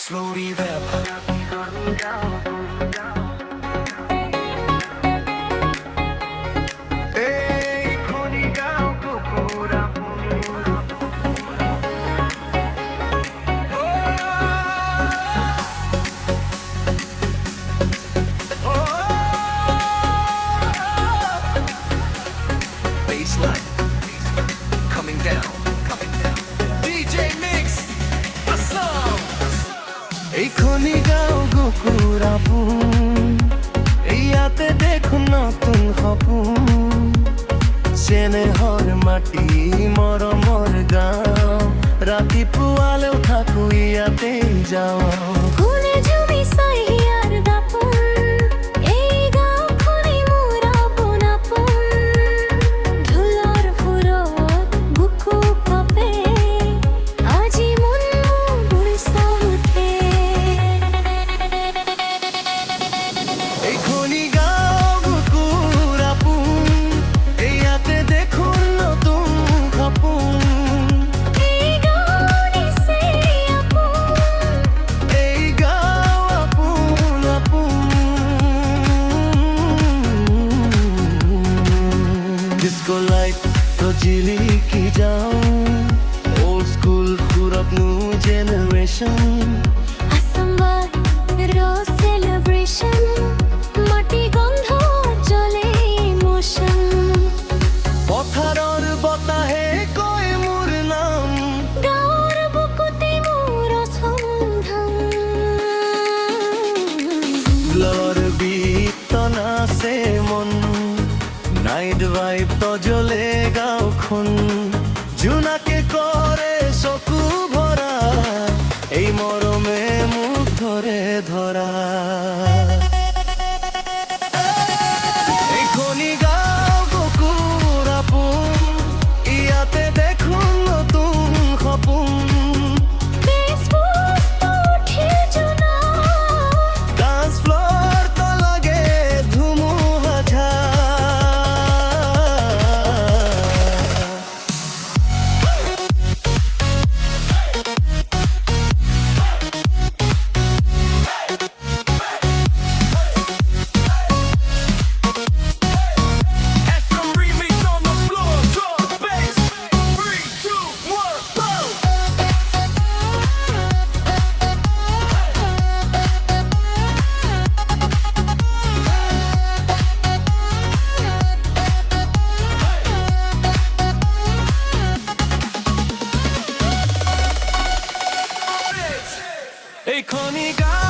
Slow reverb. এই খনি গাও Kukura baseline coming down. DJ Mix a song. এই খনি গাও কুকুরা ইয়াতে দেখুন নতুন সপোন চেনে হর মাটি মৰমৰ গাঁও ৰাতিপুৱালেও থাকো ইয়াতে যাওঁ কোনে জমি চাই হিয়াৰ দাপোন এই গাঁওখনি মোৰ আপোন আপোন ঢোলৰ সুৰত বুকু কাঁপে আজি মন মোৰ উঠে এই খনি গাঁও কুকুৰা ইয়াতে দেখোন নতুন সপোন এই গাঁও নিচে আপোন এই গাঁও আপোন আপোন ডিস্কো লাইট তো জিলিকি যাওঁ old school সুৰত new generation আসামবাই রোজ সেলিব্রেশন মাটি গন্ধ জ্বলে ইমোশন পথাৰৰ বতাহে কয় মোৰ নাম গাঁৱৰ বুকুতে মোৰ সন্ধান ব্লৰ বিত নাচে মন নাইট ভাইব তো জ্বলে গাঁওখন জোনাকে কৰে চকু ভৰা এই মৰমে মোক ধৰে ধৰা এই খনি গাঁও কুকুৰা ইয়াতে দেখোন নতুন সপোন ফেসবুক উঠে জোনা ডান্স ফ্লোর তো লাগে ধুমুহা ঝা SM remix on the floor, drop bass. 3, 2, 1, go. এই খনি গাঁও